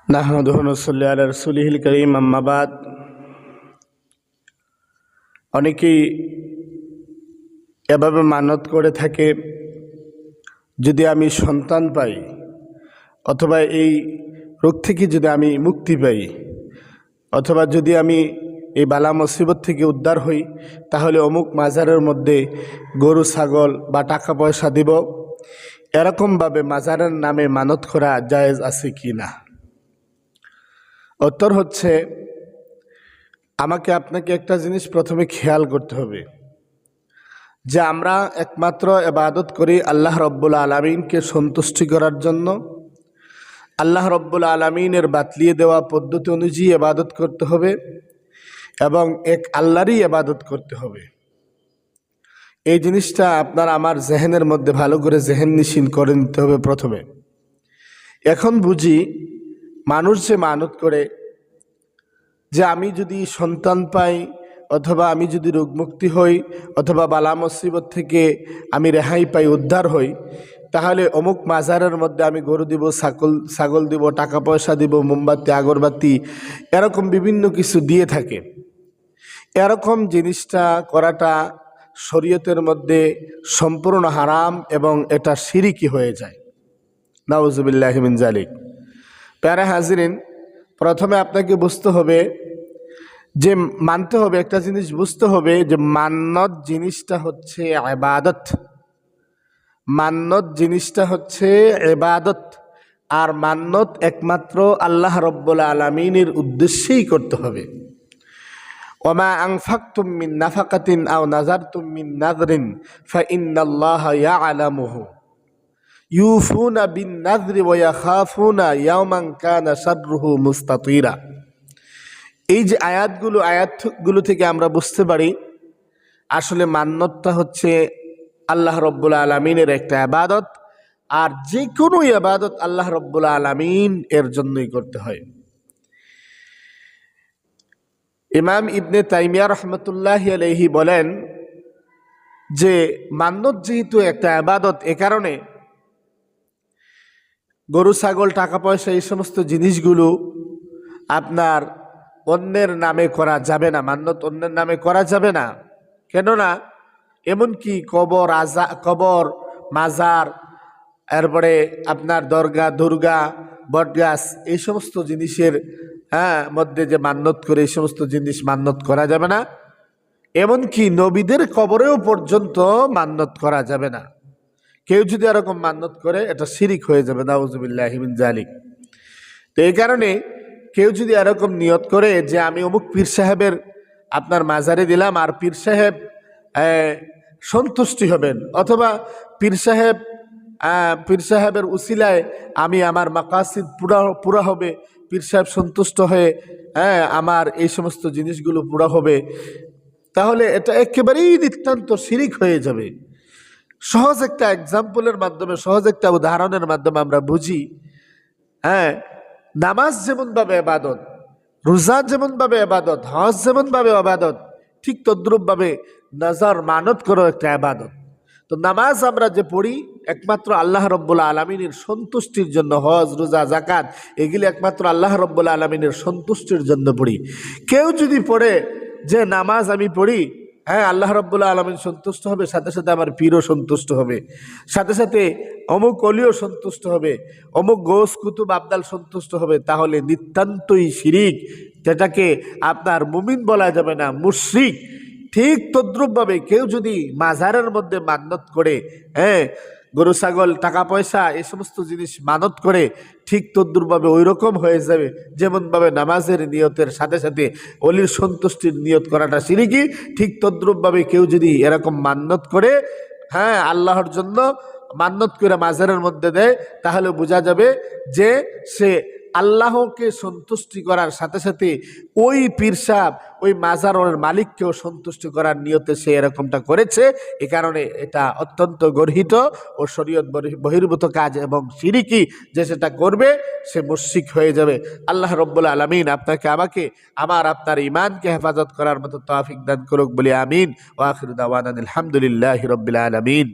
নাহমাদুহু ওয়া নুসাল্লি আলা রাসূলিহিল কারীম, আম্মা বাদ। অনেকেই এভাবে মানত করে থাকে, যদি আমি সন্তান পাই অথবা এই রোগ থেকে যদি আমি মুক্তি পাই অথবা যদি আমি এই বালা মুসিবত থেকে উদ্ধার হই, তাহলে অমুক মাজারের মধ্যে গরু ছাগল বা টাকা পয়সা দিব। এরকমভাবে মাজারের নামে মানত করা জায়েজ আছে কি না? উত্তর হচ্ছে, আমাকে আপনাকে একটা জিনিস প্রথমে খেয়াল করতে হবে যে আমরা একমাত্র ইবাদত করি আল্লাহ রব্বুল আলামিনকে সন্তুষ্টি করার জন্য। আল্লাহ রব্বুল আলামিনের বাতলিয়ে দেওয়া পদ্ধতি অনুযায়ী ইবাদত করতে হবে এবং এক আল্লাহরই ইবাদত করতে হবে। এই জিনিসটা আপনার আমার জেহেনের মধ্যে ভালো করে জেহেন নিশিন করে নিতে হবে প্রথমে। এখন বুঝি মানুষ যে মানত করে যে আমি যদি সন্তান পাই অথবা আমি যদি রোগমুক্তি হই অথবা বালা মুসিবত থেকে আমি রেহাই পাই, উদ্ধার হই, তাহলে অমুক মাজারের মধ্যে আমি গরু দিব, ছাগল দিব, টাকা পয়সা দিব, মোমবাতি আগরবাতি এরকম বিভিন্ন কিছু দিয়ে থাকে। এরকম জিনিসটা করাটা শরীয়তের মধ্যে সম্পূর্ণ হারাম এবং এটা শিরকি হয়ে যায়। নাউজুবিল্লাহি মিন যালিক। প্যারা হাজিরিন, প্রথমে আপনাকে বুঝতে হবে যে মানতে হবে, একটা জিনিস বুঝতে হবে যে মান্নত জিনিসটা হচ্ছে ইবাদত। মান্নত জিনিসটা হচ্ছে ইবাদত, আর মান্নত একমাত্র আল্লাহ রব্বুল আলামিনের উদ্দেশ্যেই করতে হবে। ওমা আনফাকতুম মিন নাফাকাতিন আও নাযারতুম মিন নাযরিন ফাইন্নাল্লাহা ইয়ালামুহু ইউফুনা বিন নাযরি ওয়া ইয়াখাফুনা ইয়াওমান কানা শাররুহু মুস্তাতিরা। এই যে আয়াতগুলো থেকে আমরা বুঝতে পারি আসলে মান্নতটা হচ্ছে আল্লাহ রব্বুল আলামিনের একটা ইবাদত, আর যে কোনো ইবাদত আল্লাহ রব্বুল আলামিন এর জন্যই করতে হয়। ইমাম ইবনে তাইমিয়া রাহমাতুল্লাহি আলাইহি বলেন যে মান্নত যেহেতু একটা ইবাদত, এ কারণে গরু ছাগল টাকা পয়সা এই সমস্ত জিনিসগুলো আপনার অন্যের নামে করা যাবে না। মান্নত অন্যের নামে করা যাবে না। কেননা এমনকি কবর, মাজার, এরপরে আপনার দরগা, দুর্গা, বটগাছ এই সমস্ত জিনিসের মধ্যে যে মান্নত করে এই সমস্ত জিনিস মান্নত করা যাবে না। এমনকি নবীদের কবরেও পর্যন্ত মান্নত করা যাবে না। কেউ যদি এরকম মান্নত করে এটা শিরিক হয়ে যাবে। নাউজুবিল্লাহি মিন যালিক। তো এই কারণে কেউ যদি এরকম নিয়ত করে যে আমি অমুক পীর সাহেবের আপনার মাজারে দিলাম আর পীর সাহেব সন্তুষ্টি হবেন, অথবা পীর সাহেবের উসিলায় আমি আমার মাকাসিদ পুরা হবে, পীর সাহেব সন্তুষ্ট হয়ে আমার এই সমস্ত জিনিসগুলো পুরা হবে, তাহলে এটা একেবারেই নিতান্ত শিরিক হয়ে যাবে। সহজ একটা এক্সাম্পলের মাধ্যমে, সহজ একটা উদাহরণের মাধ্যমে আমরা বুঝি। নামাজ যেমনভাবে ইবাদত, রোজা যেমনভাবে ইবাদত, হজ যেমনভাবে ইবাদত, ঠিক তদ্রূপভাবে নজর মানত করো একটা ইবাদত। তো নামাজ আমরা যে পড়ি একমাত্র আল্লাহ রব্বুল আলামিনের সন্তুষ্টির জন্য, হজ, রোজা, যাকাত এগুলি একমাত্র আল্লাহ রব্বুল আলামিনের সন্তুষ্টির জন্য পড়ি। কেউ যদি পড়ে যে নামাজ আমি পড়ি আল্লাহ রব্বুল আলামিন সন্তুষ্ট হবে, সাথে সাথে আমার পীরও সন্তুষ্ট হবে, সাথে সাথে অমুক অলিও সন্তুষ্ট হবে, অমুক গৌস কুতুব আবদাল সন্তুষ্ট হবে, তাহলে নিতান্তই শিরিক, যেটাকে আপনার মুমিন বলা যাবে না, মুশরিক। ঠিক তদ্রূপভাবে কেউ যদি মাজারের মধ্যে মানত করে গরু ছাগল টাকা পয়সা এই সমস্ত জিনিস মানত করে, ঠিক তদ্রূপভাবে ওই রকম হয়ে যাবে যেমনভাবে নামাজের নিয়তের সাথে সাথে অলির সন্তুষ্টির নিয়ত করাটা শিরকি, ঠিক তদ্রূপভাবে কেউ যদি এরকম মান্নত করে আল্লাহর জন্য মান্নত করে মাজারের মধ্যে দেয়, তাহলে বোঝা যাবে যে সে আল্লাহকে সন্তুষ্টি করার সাথে সাথে ওই পীর সাহেব, ওই মাজারের মালিককেও সন্তুষ্ট করার নিয়তে সে এরকমটা করেছে। এ কারণে এটা অত্যন্ত গর্হিত ও শরীয়ত বহির্ভূত কাজ এবং শিরকি। যে সেটা করবে সে মুশরিক হয়ে যাবে। আল্লাহ রব্বুল আলামিন আপনাকে আমাকে আপনার ঈমানকে হেফাজত করার মতো তৌফিক দান করুক বলি আমিন। ওয়া আখিরু দাওয়ানা আলহামদুলিল্লাহি রাব্বিল আলামিন।